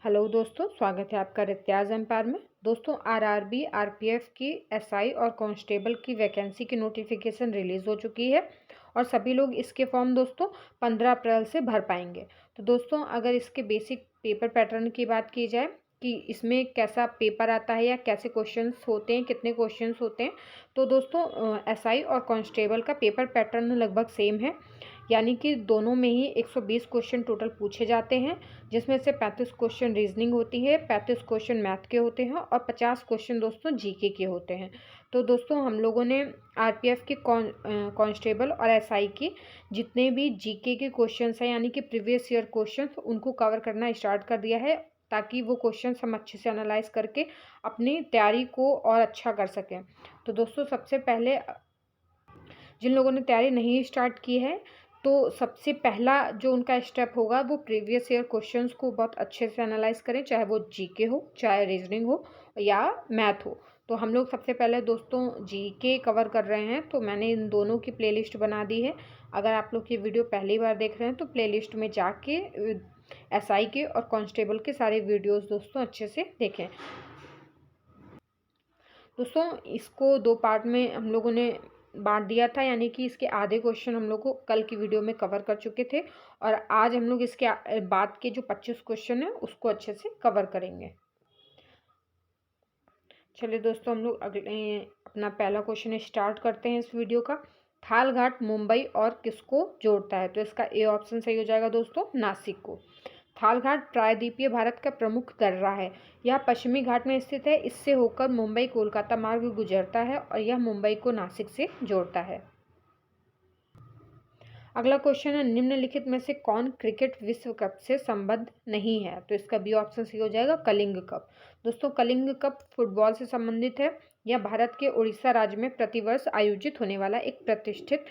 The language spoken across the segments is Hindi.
हेलो दोस्तों, स्वागत है आपका रित्याज एम्पायर में। दोस्तों, आरआरबी, आरपीएफ की, एसआई और कांस्टेबल की वैकेंसी की नोटिफिकेशन रिलीज़ हो चुकी है और सभी लोग इसके फॉर्म दोस्तों 15 अप्रैल से भर पाएंगे। तो दोस्तों, अगर इसके बेसिक पेपर पैटर्न की बात की जाए कि इसमें कैसा पेपर आता है या कैसे क्वेश्चंस होते हैं, कितने क्वेश्चंस होते हैं, तो दोस्तों एसआई और कांस्टेबल का पेपर पैटर्न लगभग सेम है। यानी कि दोनों में ही 120 क्वेश्चन टोटल पूछे जाते हैं, जिसमें से 35 क्वेश्चन रीजनिंग होती है, 35 क्वेश्चन मैथ के होते हैं और 50 क्वेश्चन दोस्तों जीके के होते हैं। तो दोस्तों, हम लोगों ने आरपीएफ के कांस्टेबल और एसआई की जितने भी जीके के क्वेश्चंस हैं, यानी कि प्रीवियस ईयर क्वेश्चंस, उनको कवर करना स्टार्ट कर दिया है, ताकि वो क्वेश्चंस हम अच्छे से एनालाइज करके अपनी तैयारी को और अच्छा कर सकें। तो दोस्तों, सबसे पहले जिन लोगों ने तैयारी नहीं स्टार्ट की है, तो सबसे पहला जो उनका स्टेप होगा वो प्रीवियस ईयर क्वेश्चंस को बहुत अच्छे से एनालाइज करें, चाहे वो जीके हो, चाहे रीजनिंग हो या मैथ हो। तो हम लोग सबसे पहले दोस्तों जीके कवर कर रहे हैं, तो मैंने इन दोनों की प्लेलिस्ट बना दी है। अगर आप लोग ये वीडियो पहली बार देख रहे हैं तो प्लेलिस्ट में जाके एसआई के और कांस्टेबल के सारे वीडियोस दोस्तों अच्छे से देखें। दोस्तों, इसको 2 पार्ट में हम लोगों ने बांट दिया था, यानी कि इसके आधे क्वेश्चन हम लोग को कल की वीडियो में कवर कर चुके थे और आज हम लोग इसके बाद के जो 25 क्वेश्चन है उसको अच्छे से कवर करेंगे। चलिए दोस्तों, हम लोग अगले अपना पहला क्वेश्चन स्टार्ट करते हैं इस वीडियो का। थाल घाट मुंबई और किसको जोड़ता है? तो इसका ए ऑप्शन सही हो जाएगा दोस्तों, नासिक को। थाल घाट प्रायद्वीपीय भारत का प्रमुख दर्रा है। यह पश्चिमी घाट में स्थित है। इससे होकर मुंबई कोलकाता मार्ग गुजरता है और यह मुंबई को नासिक से जोड़ता है। अगला क्वेश्चन है, निम्नलिखित में से कौन क्रिकेट विश्व कप से संबद्ध नहीं है? तो इसका बी ऑप्शन सही हो जाएगा, कलिंग कप। दोस्तों, कलिंग कप फुटबॉल से संबंधित है। यह भारत के उड़ीसा राज्य में प्रतिवर्ष आयोजित होने वाला एक प्रतिष्ठित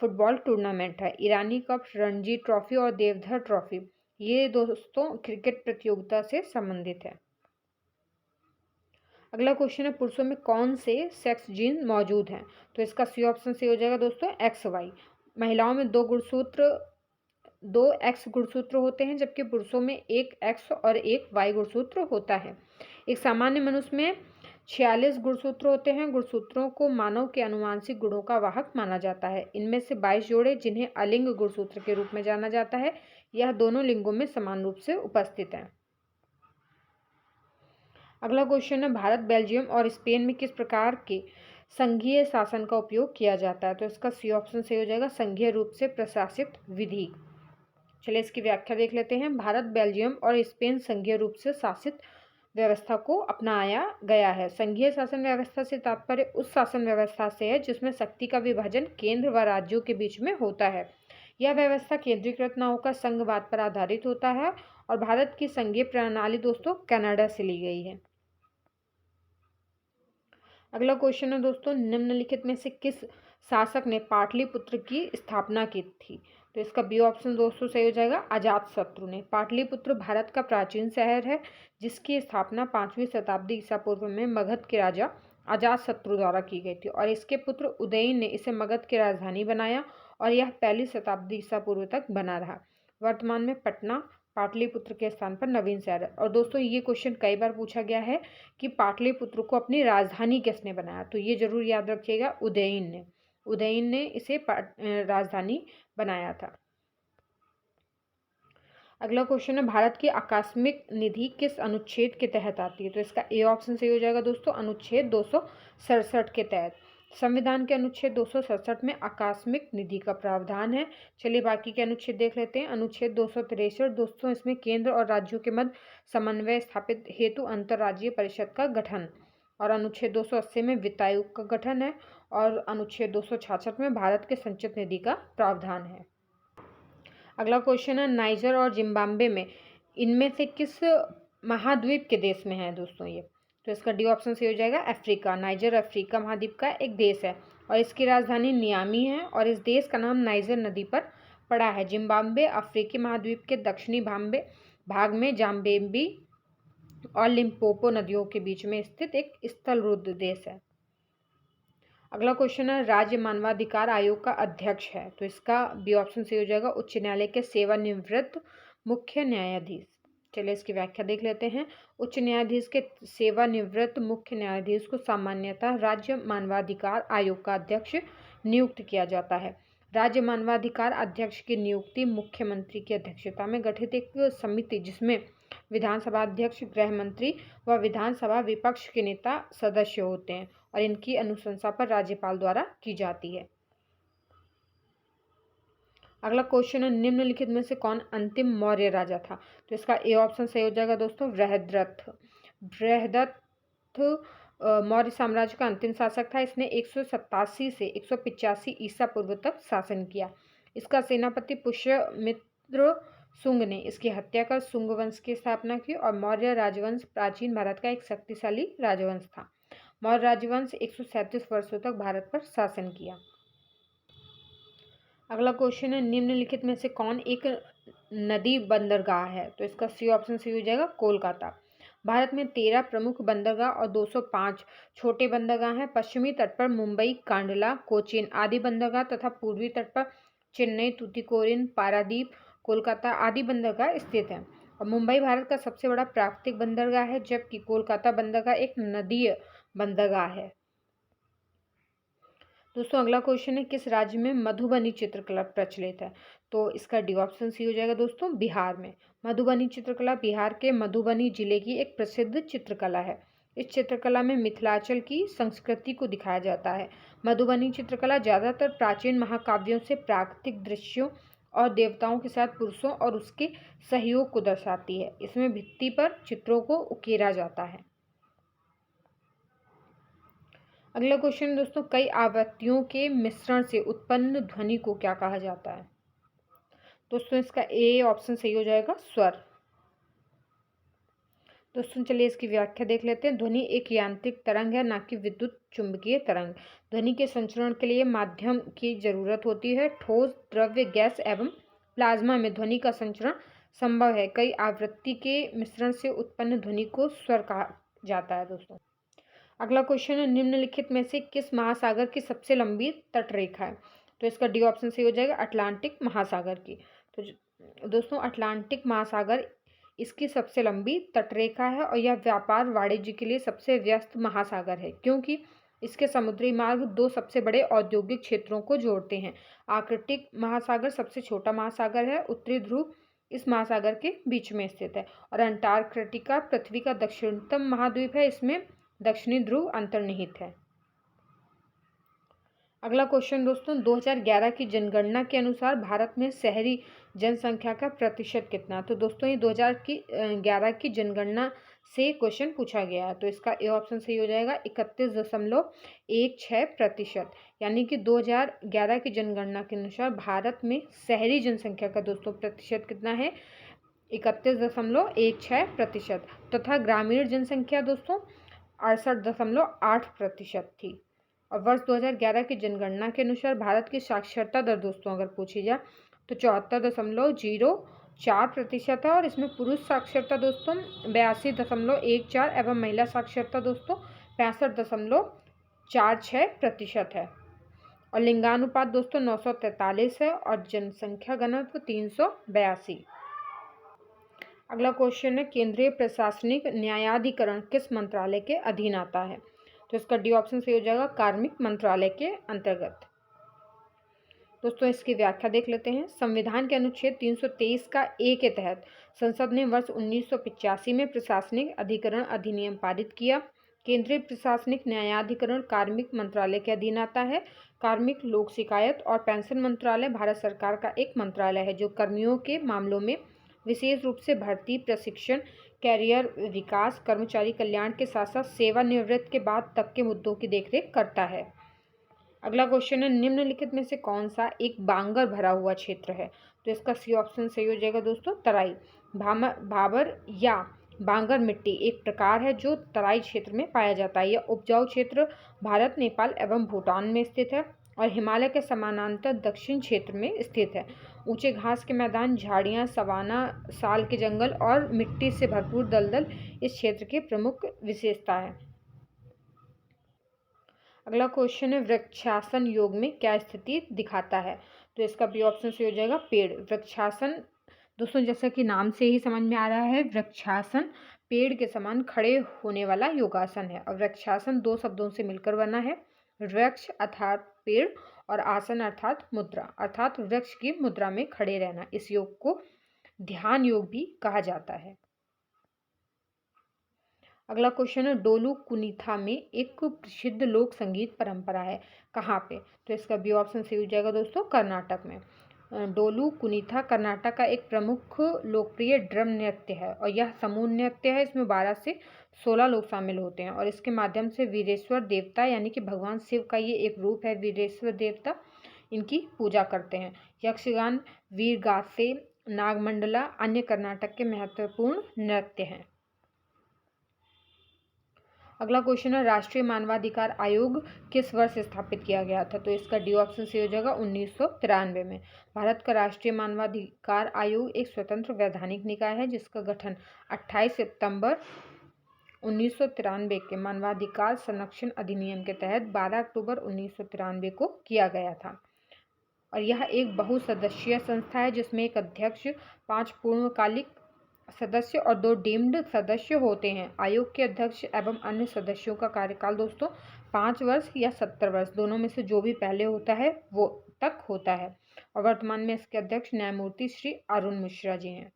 फुटबॉल टूर्नामेंट है। ईरानी कप, रणजी ट्रॉफी और देवधर ट्रॉफी ये दोस्तों क्रिकेट प्रतियोगिता से संबंधित है। अगला क्वेश्चन है, पुरुषों में कौन से सेक्स जीन मौजूद हैं? तो इसका सी ऑप्शन सही हो जाएगा दोस्तों, एक्स वाई। महिलाओं में दो एक्स गुणसूत्र होते हैं, जबकि पुरुषों में एक एक्स और एक वाई गुणसूत्र होता है। एक सामान्य मनुष्य में 46 गुणसूत्र होते हैं। गुणसूत्रों को मानव के आनुवंशिक गुणों का वाहक माना जाता है। इनमें से 22 जोड़े, जिन्हें अलिंग गुणसूत्र के रूप में जाना जाता है, यह दोनों लिंगों में समान रूप से उपस्थित हैं। अगला क्वेश्चन है, भारत, बेल्जियम और स्पेन में किस प्रकार के संघीय शासन का उपयोग किया जाता है? तो इसका सी ऑप्शन सही हो जाएगा, संघीय रूप से प्रशासित विधि। चलिए इसकी व्याख्या देख लेते हैं। भारत, बेल्जियम और स्पेन संघीय रूप से शासित व्यवस्था को अपनाया गया है। संघीय शासन व्यवस्था से तात्पर्य उस शासन व्यवस्था से है जिसमें शक्ति का विभाजन केंद्र व राज्यों के बीच में होता है। यह व्यवस्था केंद्रीकृत न होकर संघवाद पर आधारित होता है और भारत की संघीय प्रणाली दोस्तों कनाडा से ली गई है। अगला क्वेश्चन है दोस्तों, निम्नलिखित में से किस शासक ने पाटलिपुत्र की स्थापना की थी? तो इसका बी ऑप्शन दोस्तों सही हो जाएगा, अजातशत्रु ने। पाटलिपुत्र भारत का प्राचीन शहर है, जिसकी स्थापना 5वीं शताब्दी ईसा पूर्व में मगध के राजा अजातशत्रु द्वारा की गई थी और इसके पुत्र उदयन ने इसे मगध की राजधानी बनाया और यह 1ली शताब्दी ईसा पूर्व तक बना रहा। वर्तमान में पटना पाटलिपुत्र के स्थान पर नवीन शहर है। और दोस्तों, ये क्वेश्चन कई बार पूछा गया है कि पाटलिपुत्र को अपनी राजधानी किसने बनाया? तो ये जरूर याद रखिएगा, उदयन ने इसे राजधानी बनाया था। अगला क्वेश्चन है, भारत की आकस्मिक निधि किस अनुच्छेद के तहत आती है? तो इसका ए ऑप्शन सही हो जाएगा दोस्तों, अनुच्छेद 267 के तहत। संविधान के अनुच्छेद 267 में आकस्मिक निधि का प्रावधान है। चलिए बाकी के अनुच्छेद देख लेते हैं। अनुच्छेद 263 दोस्तों, इसमें केंद्र और राज्यों के मध्य समन्वय स्थापित हेतु अंतर्राज्यीय परिषद का गठन। और अनुच्छेद 280 में वित्त आयोग का गठन है और अनुच्छेद 266 में भारत के संचित निधि का प्रावधान है। अगला क्वेश्चन है, नाइजर और जिम्बाब्वे में इनमें से किस महाद्वीप के देश में है दोस्तों ये? तो इसका डी ऑप्शन सही हो जाएगा, अफ्रीका। नाइजर अफ्रीका महाद्वीप का एक देश है और इसकी राजधानी नियामी है और इस देश का नाम नाइजर नदी पर पड़ा है। जिम्बाब्वे अफ्रीकी महाद्वीप के दक्षिणी भाग में जाम्बेम्बी और लिम्पोपो नदियों के बीच में स्थित एक स्थलरुद्ध देश है। अगला क्वेश्चन है, राज्य मानवाधिकार आयोग का अध्यक्ष है? तो इसका बी ऑप्शन सही हो जाएगा, उच्च न्यायालय के सेवानिवृत्त मुख्य न्यायाधीश। चलिए इसकी व्याख्या देख लेते हैं। उच्च न्यायाधीश के सेवानिवृत्त मुख्य न्यायाधीश को सामान्यतः राज्य मानवाधिकार आयोग का अध्यक्ष नियुक्त किया जाता है। राज्य मानवाधिकार अध्यक्ष की नियुक्ति मुख्यमंत्री की अध्यक्षता में गठित एक समिति, जिसमें विधानसभा अध्यक्ष, गृह मंत्री व विधानसभा विपक्ष के नेता सदस्य होते हैं, और इनकी अनुशंसा पर राज्यपाल द्वारा की जाती है। अगला क्वेश्चन है, निम्नलिखित में से कौन अंतिम मौर्य राजा था? तो इसका ए ऑप्शन सही हो जाएगा दोस्तों, बृहद्रथ। बृहद्रथ मौर्य साम्राज्य का अंतिम शासक था। इसने 187 से 185 ईसा पूर्व तक शासन किया। इसका सेनापति पुष्यमित्र शुंग ने इसकी हत्या कर शुंग वंश की स्थापना की, और मौर्य राजवंश प्राचीन भारत का एक शक्तिशाली राजवंश था। मौर्य राजवंश 137 वर्षों तक भारत पर शासन किया। अगला क्वेश्चन है, निम्नलिखित में से कौन एक नदी बंदरगाह है? तो इसका सी ऑप्शन सही हो जाएगा, कोलकाता। भारत में 13 प्रमुख बंदरगाह और 205 छोटे बंदरगाह हैं। पश्चिमी तट पर मुंबई, कांडला, कोचीन आदि बंदरगाह तथा पूर्वी तट पर चेन्नई, तूतीकोरिन, पारादीप, कोलकाता आदि बंदरगाह स्थित हैं। और मुंबई भारत का सबसे बड़ा प्राकृतिक बंदरगाह है, जबकि कोलकाता बंदरगाह एक नदीय बंदरगाह है। दोस्तों अगला क्वेश्चन है, किस राज्य में मधुबनी चित्रकला प्रचलित है? तो इसका डी ऑप्शन सी हो जाएगा दोस्तों, बिहार में। मधुबनी चित्रकला बिहार के मधुबनी जिले की एक प्रसिद्ध चित्रकला है। इस चित्रकला में मिथिलांचल की संस्कृति को दिखाया जाता है। मधुबनी चित्रकला ज़्यादातर प्राचीन महाकाव्यों से प्राकृतिक दृश्यों और देवताओं के साथ पुरुषों और उसके सहयोग को दर्शाती है। इसमें भित्ति पर चित्रों को उकेरा जाता है। अगला क्वेश्चन दोस्तों, कई आवृत्तियों के मिश्रण से उत्पन्न ध्वनि को क्या कहा जाता है? दोस्तों इसका ए ऑप्शन सही हो जाएगा, स्वर। दोस्तों चलिए इसकी व्याख्या देख लेते हैं। ध्वनि एक यांत्रिक तरंग है, ना कि विद्युत चुंबकीय तरंग। ध्वनि के संचरण के लिए माध्यम की जरूरत होती है। ठोस, द्रव्य, गैस एवं प्लाज्मा में ध्वनि का संचरण संभव है। कई आवृत्ति के मिश्रण से उत्पन्न ध्वनि को स्वर कहा जाता है। दोस्तों अगला क्वेश्चन है, निम्नलिखित में से किस महासागर की सबसे लंबी तटरेखा है? तो इसका डी ऑप्शन सही हो जाएगा, अटलांटिक महासागर की। तो दोस्तों अटलांटिक महासागर इसकी सबसे लंबी तटरेखा है, और यह व्यापार वाणिज्य के लिए सबसे व्यस्त महासागर है, क्योंकि इसके समुद्री मार्ग दो सबसे बड़े औद्योगिक क्षेत्रों को जोड़ते हैं। आर्कटिक महासागर सबसे छोटा महासागर है। उत्तरी ध्रुव इस महासागर के बीच में स्थित है, और अंटार्कटिका पृथ्वी का दक्षिणतम महाद्वीप है। इसमें दक्षिणी ध्रुव अंतर्निहित है। अगला क्वेश्चन दोस्तों, 2011 की जनगणना के अनुसार भारत में शहरी जनसंख्या का प्रतिशत कितना? तो दोस्तों ये 2011 की जनगणना से क्वेश्चन पूछा गया है। तो इसका ए ऑप्शन सही हो जाएगा, 31.16%। यानी कि 2011 की जनगणना के अनुसार भारत में शहरी जनसंख्या का दोस्तों प्रतिशत कितना है? 31.16% तथा ग्रामीण जनसंख्या दोस्तों 68.8% थी। और वर्ष 2011 की जनगणना के अनुसार भारत की साक्षरता दर दोस्तों अगर पूछी जाए तो 74.04% है, और इसमें पुरुष साक्षरता दोस्तों 82.14 एवं महिला साक्षरता दोस्तों 65.46% है, और लिंगानुपात दोस्तों 943 है, और जनसंख्या घनत्व 382। अगला क्वेश्चन है, केंद्रीय प्रशासनिक न्यायाधिकरण किस मंत्रालय के अधीन आता है? तो इसका डी ऑप्शन सही हो जाएगा, कार्मिक मंत्रालय के अंतर्गत। दोस्तों इसकी व्याख्या देख लेते हैं। संविधान के अनुच्छेद 323 का ए के तहत संसद ने वर्ष 1985 में प्रशासनिक अधिकरण अधिनियम पारित किया। केंद्रीय प्रशासनिक न्यायाधिकरण कार्मिक मंत्रालय के अधीन आता है। कार्मिक, लोक शिकायत और पेंशन मंत्रालय भारत सरकार का एक मंत्रालय है, जो कर्मियों के मामलों में विशेष रूप से भर्ती, प्रशिक्षण, कैरियर विकास, कर्मचारी कल्याण के साथ साथ सेवानिवृत्ति के बाद तक के मुद्दों की देखरेख करता है। अगला क्वेश्चन है, निम्नलिखित में से कौन सा एक बांगर भरा हुआ क्षेत्र है? तो इसका सी ऑप्शन सही हो जाएगा दोस्तों, तराई। भाबर या बांगर मिट्टी एक प्रकार है जो तराई क्षेत्र में पाया जाता है। यह उपजाऊ क्षेत्र भारत, नेपाल एवं भूटान में स्थित है, और हिमालय के समानांतर दक्षिण क्षेत्र में स्थित है। ऊंचे घास के मैदान, झाड़ियां, सवाना, साल के जंगल और मिट्टी से भरपूर दलदल इस क्षेत्र की प्रमुख विशेषता है। अगला क्वेश्चन है, वृक्षासन योग में क्या स्थिति दिखाता है? तो इसका बी ऑप्शन से हो जाएगा, पेड़। वृक्षासन दोस्तों जैसा कि नाम से ही समझ में आ रहा है, वृक्षासन पेड़ के समान खड़े होने वाला योगासन है। और वृक्षासन दो शब्दों से मिलकर बना है, वृक्ष अर्थात पेड़ और आसन अर्थात मुद्रा, अर्थात वृक्ष की मुद्रा में खड़े रहना। इस योग को ध्यान योग भी कहा जाता है। अगला क्वेश्चन है, डोलू कुनीथा में एक प्रसिद्ध लोक संगीत परंपरा है, कहाँ पे? तो इसका बी ऑप्शन सही हो जाएगा दोस्तों, कर्नाटक में। डोलू कुनीथा कर्नाटक का एक प्रमुख लोकप्रिय ड्रम नृत्य है और यह समूह नृत्य है। इसमें 12 से 16 लोग शामिल होते हैं और इसके माध्यम से वीरेश्वर देवता यानी कि भगवान शिव का ये एक रूप है, वीरेश्वर देवता, इनकी पूजा करते हैं। यक्षगान, वीरगासे, नागमंडला अन्य कर्नाटक के महत्वपूर्ण नृत्य हैं। अगला क्वेश्चन है, राष्ट्रीय मानवाधिकार आयोग किस वर्ष स्थापित किया गया था? तो इसका डी ऑप्शन सही हो जाएगा 1993 में। भारत का राष्ट्रीय मानवाधिकार आयोग एक स्वतंत्र वैधानिक निकाय है जिसका गठन 28 सितंबर 1993 के मानवाधिकार संरक्षण अधिनियम के तहत 12 अक्टूबर 1993 को किया गया था। और यह एक बहुसदस्यीय संस्था है जिसमें एक अध्यक्ष, 5 पूर्णकालिक सदस्य और 2 डीम्ड सदस्य होते हैं। आयोग के अध्यक्ष एवं अन्य सदस्यों का कार्यकाल दोस्तों 5 वर्ष या 70 वर्ष दोनों में से जो भी पहले होता है वो तक होता है। और वर्तमान में इसके अध्यक्ष न्यायमूर्ति श्री अरुण मिश्रा जी हैं।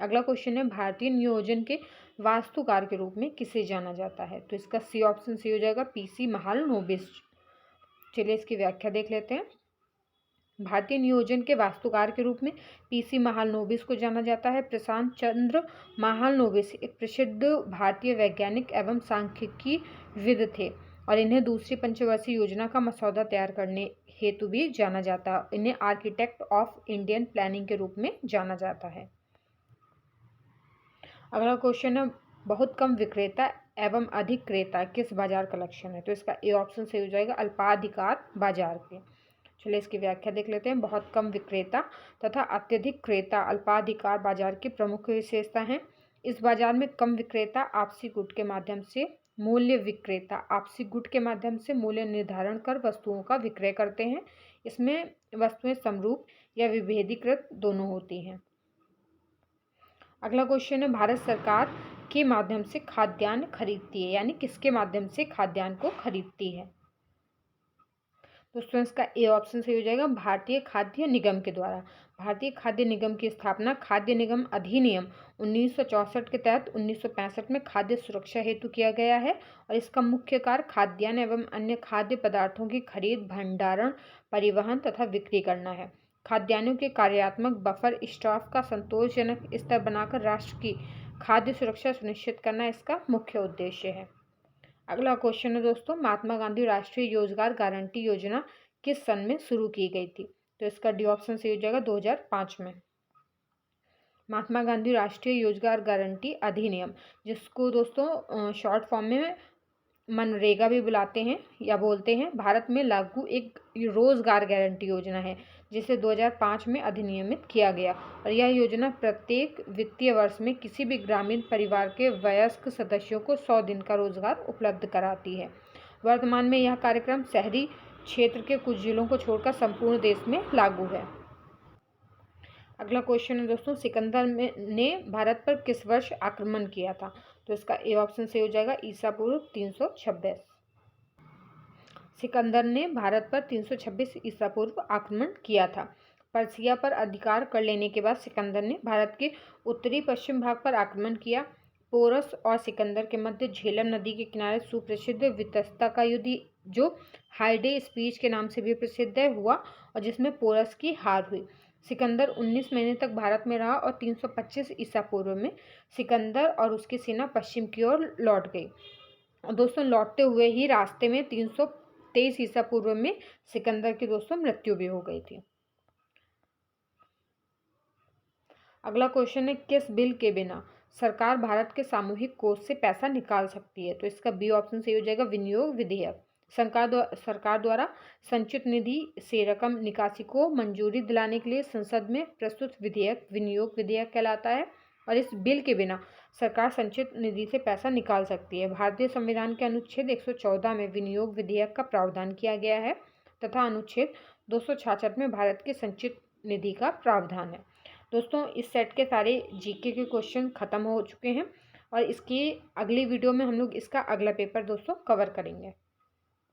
अगला क्वेश्चन है, भारतीय नियोजन के वास्तुकार के रूप में किसे जाना जाता है? तो इसका सी ऑप्शन सही हो जाएगा, पीसी महालनोबिस। चलिए इसकी व्याख्या देख लेते हैं। भारतीय नियोजन के वास्तुकार के रूप में पीसी महालनोबिस को जाना जाता है। प्रशांत चंद्र महालनोबिस एक प्रसिद्ध भारतीय वैज्ञानिक एवं सांख्यिकीविद थे और इन्हें दूसरी पंचवर्षीय योजना का मसौदा तैयार करने हेतु भी जाना जाता है। इन्हें आर्किटेक्ट ऑफ इंडियन प्लानिंग के रूप में जाना जाता है। अगला क्वेश्चन है, बहुत कम विक्रेता एवं अधिक क्रेता किस बाजार का लक्षण है? तो इसका ए ऑप्शन सही हो जाएगा, अल्पाधिकार बाजार के। चलिए इसकी व्याख्या देख लेते हैं। बहुत कम विक्रेता तथा अत्यधिक क्रेता अल्पाधिकार बाजार की प्रमुख विशेषता हैं। इस बाजार में कम विक्रेता आपसी गुट के माध्यम से, मूल्य विक्रेता आपसी गुट के माध्यम से मूल्य निर्धारण कर वस्तुओं का विक्रय करते हैं। इसमें वस्तुएं समरूप या विभेदीकृत दोनों होती हैं। अगला क्वेश्चन है, भारत सरकार के माध्यम से खाद्यान्न खरीदती है, यानी किसके माध्यम से खाद्यान्न को खरीदती है? दोस्तों इसका ए ऑप्शन सही हो जाएगा, भारतीय खाद्य निगम के द्वारा। भारतीय खाद्य निगम की स्थापना खाद्य निगम अधिनियम 1964 के तहत 1965 में खाद्य सुरक्षा हेतु किया गया है और इसका मुख्य कार्य खाद्यान्न एवं अन्य खाद्य पदार्थों की खरीद, भंडारण, परिवहन तथा बिक्री करना है। खाद्यान्नों के कार्यात्मक बफर स्टॉक का संतोषजनक स्तर बनाकर राष्ट्र की खाद्य सुरक्षा सुनिश्चित करना इसका मुख्य उद्देश्य है। अगला क्वेश्चन है दोस्तों, महात्मा गांधी राष्ट्रीय रोजगार गारंटी योजना किस सन में शुरू की गई थी? तो इसका डी ऑप्शन सही हो जाएगा 2005 में। महात्मा गांधी राष्ट्रीय रोजगार गारंटी अधिनियम, जिसको दोस्तों शॉर्ट फॉर्म में मनरेगा भी बुलाते हैं या बोलते हैं, भारत में लागू एक रोजगार गारंटी योजना है जिसे 2005 में अधिनियमित किया गया और यह योजना प्रत्येक वित्तीय वर्ष में किसी भी ग्रामीण परिवार के वयस्क सदस्यों को 100 दिन का रोजगार उपलब्ध कराती है। वर्तमान में यह कार्यक्रम शहरी क्षेत्र के कुछ जिलों को छोड़कर संपूर्ण देश में लागू है। अगला क्वेश्चन है दोस्तों, सिकंदर ने भारत पर किस वर्ष आक्रमण किया था? तो इसका ए ऑप्शन सही हो जाएगा, ईसा पूर्व 326। सिकंदर ने भारत पर 326 ईसा पूर्व आक्रमण किया था। पर्सिया पर अधिकार कर लेने के बाद सिकंदर ने भारत के उत्तरी पश्चिम भाग पर आक्रमण किया। पोरस और सिकंदर के मध्य झेलम नदी के किनारे सुप्रसिद्ध वितस्ता का युद्ध, जो हाइडे स्पीच के नाम से भी प्रसिद्ध है, हुआ और जिसमें पोरस की हार हुई। सिकंदर 19 महीने तक भारत में रहा और 325 ईसा पूर्व में सिकंदर और उसकी सेना पश्चिम की ओर लौट गई। और दोस्तों लौटते हुए ही रास्ते में 323 ईसा पूर्व में सिकंदर की दोस्तों मृत्यु भी हो गई थी। अगला क्वेश्चन है, किस बिल के बिना सरकार भारत के सामूहिक कोष से पैसा निकाल सकती है? तो इसका बी ऑप्शन सही हो जाएगा, विनियोग विधेयक। सरकार द्वारा संचित निधि से रकम निकासी को मंजूरी दिलाने के लिए संसद में प्रस्तुत विधेयक विनियोग विधेयक कहलाता है और इस बिल के बिना सरकार संचित निधि से पैसा निकाल सकती है। भारतीय संविधान के अनुच्छेद 114 में विनियोग विधेयक का प्रावधान किया गया है तथा अनुच्छेद 266 में भारत के संचित निधि का प्रावधान है। दोस्तों इस सेट के सारे जीके के क्वेश्चन ख़त्म हो चुके हैं और इसकी अगली वीडियो में हम लोग इसका अगला पेपर दोस्तों कवर करेंगे।